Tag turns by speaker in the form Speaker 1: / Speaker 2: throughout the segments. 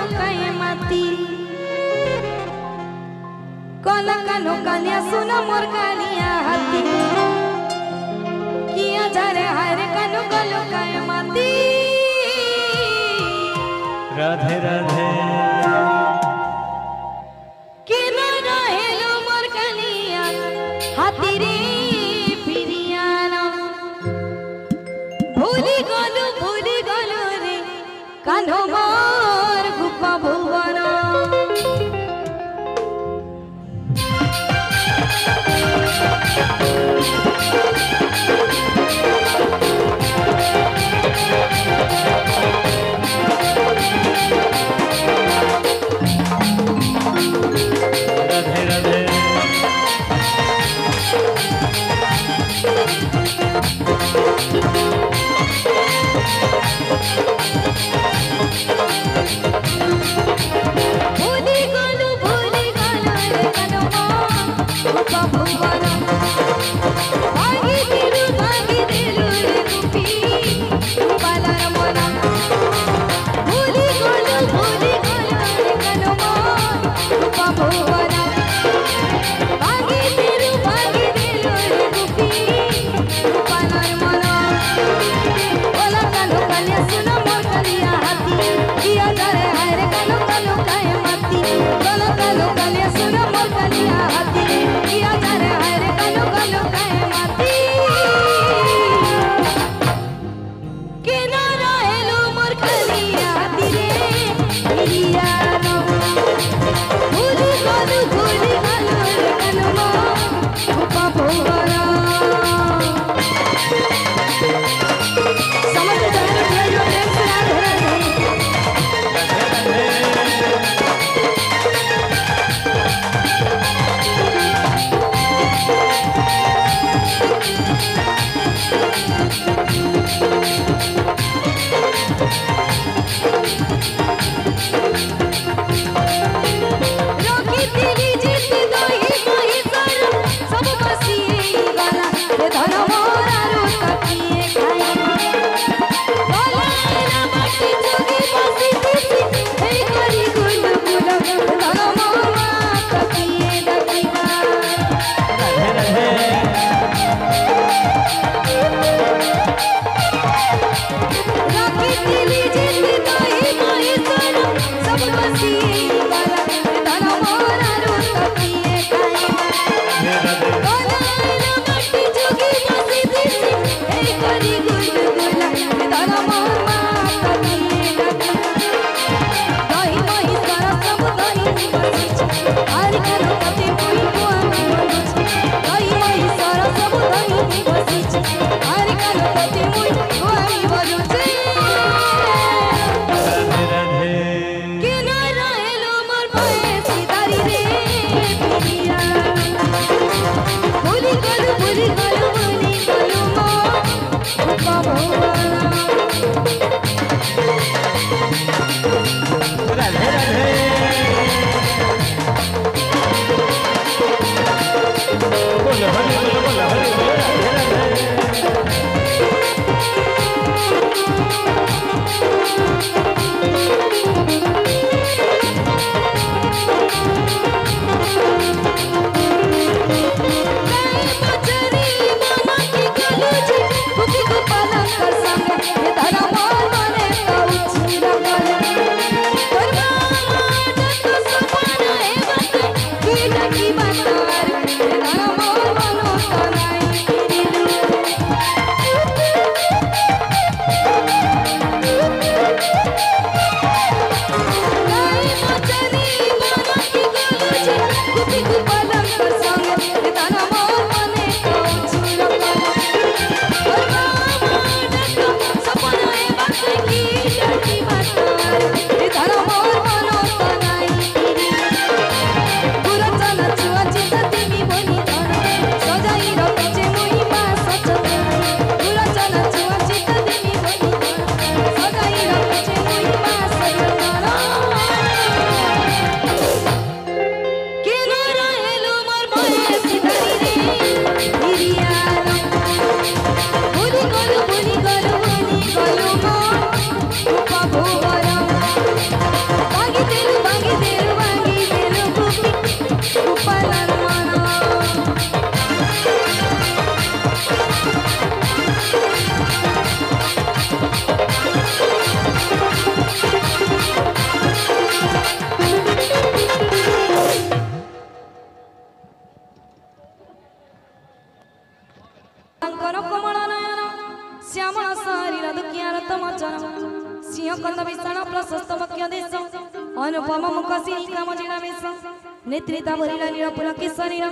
Speaker 1: लोकाय माती कला कानो कालिया सुना मोर कालिया हाथी किया जारे हारे कानो कालो काय माती
Speaker 2: राधे राधे
Speaker 1: केना रहेलो मोर कालिया हाथी रे फिरियाना भूली गलो रे कानो मोर गुप्पा भुवना अनुपम मुखसी कामजिना मेष नेत्रिता भरिला निरपुल किशरीर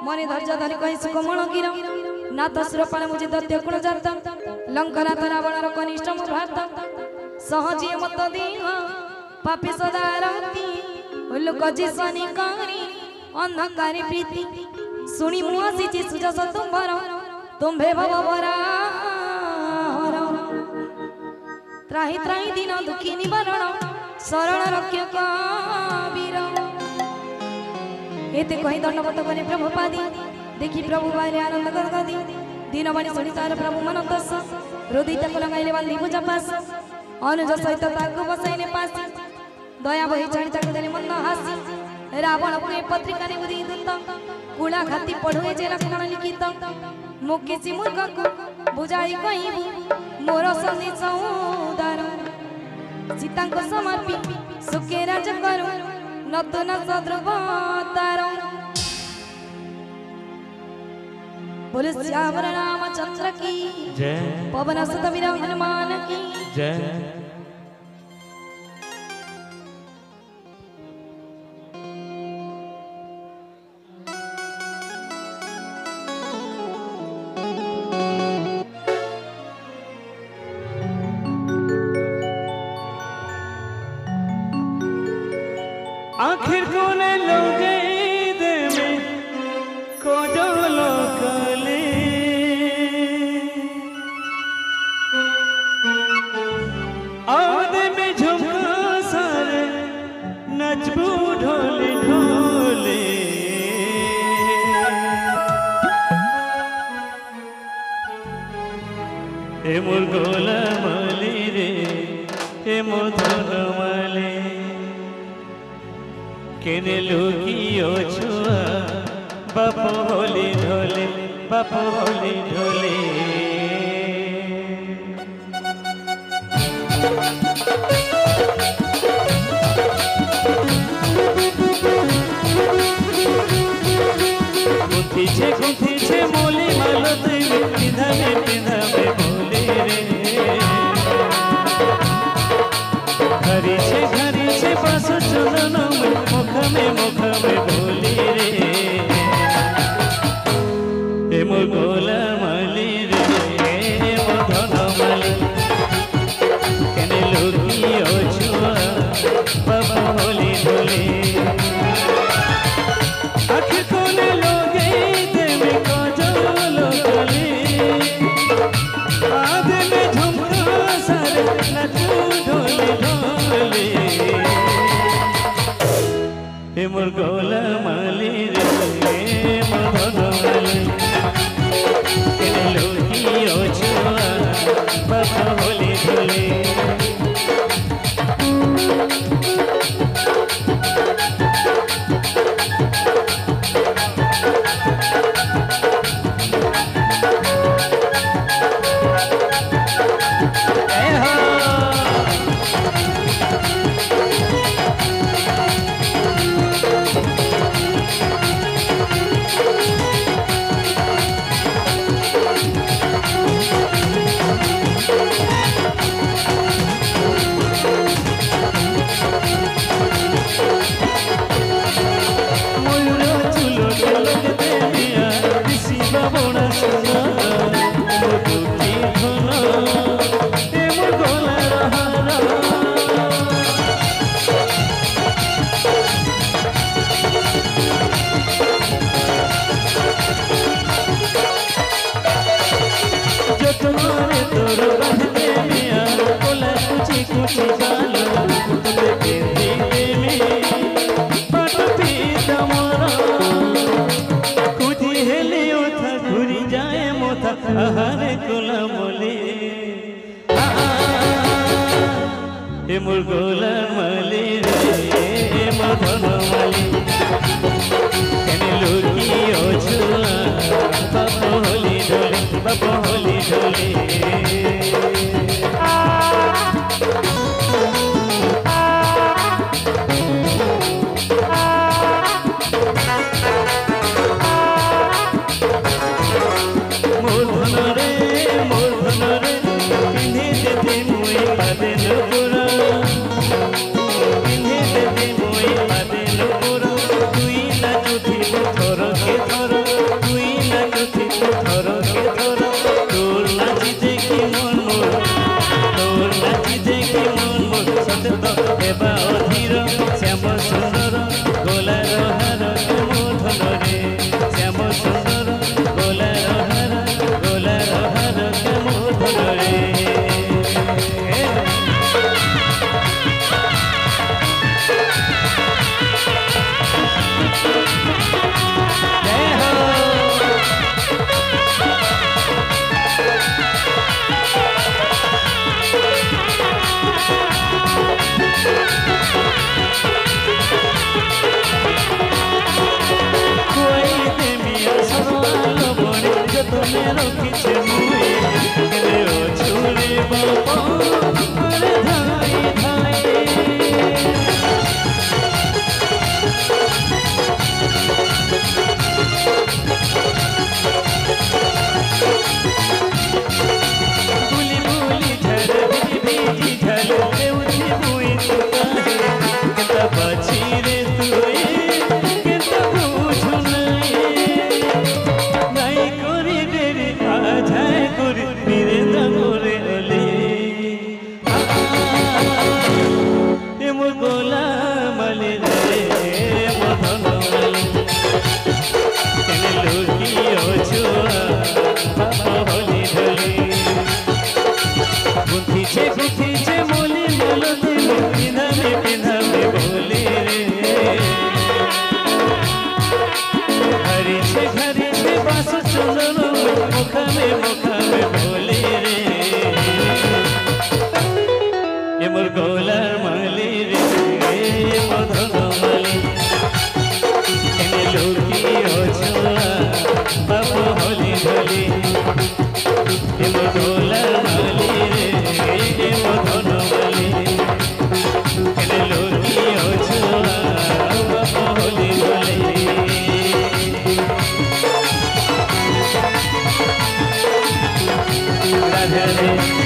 Speaker 1: मने धैर्य धरि कहि सुकोमल गिर नाथ सुरपाल मुझे दत्य गुण जात लंकनाथ रावणर कनिष्ठ भात सहजी मत देह पापी सदारती लोक जिसनी करी अंधकारी प्रीति सुनी मु आसीची सुजस तुम्भर तुम्भे भवरा त्राही त्राही दिन दुखी निवारण शरण रक्षक वीर एते कहि दंडवत बने प्रभु पादी देखी प्रभु बारे आनंद गदी दिन बनी सुनी तार प्रभु मन दस हृदय तक लगाइले बांधी पूजा पास अनुज सहित ताकु बसाइने पासी दया बही छाड़ी ताकु देने मंद हासी रावण पुणे पत्रिका ने बुद्धि दूत कुला खाती पढ़ुए जे लक्षण लिखित मुकेशी मूर्ख को बुझाई कहिबु मोर संदेश उदार सीता को समर्पी सुखे राज करू नतन सद्रुव तार बोले श्याम रामचंद्र की
Speaker 2: जय
Speaker 1: पवन सुत वीर हनुमान की
Speaker 2: जय आखिर कोने लोगे दे में को जो लोकले आदे में झुमका सारे नचबू ढोले ढोले ए मोर गोला माली रे ए मोर धन माली केने लुकियो छुआ बाप होली ढोले बाप होली ढोले गुंथी छे मोली मालो तुम पिंधा में बोले रे घरी छे पास चंदन मुख में बोली रे ए मोर गोला माली रे ए मोर धन माली केने लुकियो छुआ बाबा होली ढोले आखिर कोने लोगे देवे को जो लोकले आधे में झुमका सारे नचू ढोले ढोले ए मोर गोला माली रे मोर धन माली केने लुकियो छुआ बाबा होली ढोले हरे कोला मोले ए मोर गोला माली रे मधन माली केने लुकियो छुआ बाप होली ढोले मोर धन रे पिंधे देते मुई पादे नुपुरा রখিছে মুই কেনে ও ছুরে বাবা আরে ধাই ধাই বুলি বুলি ঝড় ভিজি ভিজি ঝলকে উঠি মুই তুকারে কেতা বাছি রে তুই কেতা বুঝু নাই নাই করি দেরি আঝাই করি ফিরে যাবরে ওলে এ মোর গোলাম আলী রে মদন আলী কেনে লুকিও ছোয়া বাবা হলি ঢলি গুথিছে মলি মলতি পিন্ধাবে বলে রে ঘরিছে বাস চন্দন মুখামে বলে রে এ মোর গোলার মালি রে মদন মালি এনে লুকিও ছোয়া বাবু হলি ঢলি এ মোর গোলার মালি রে মদন মালি এনে লুকিও ছোয়া বাবু হলি ঢলি রাধা রে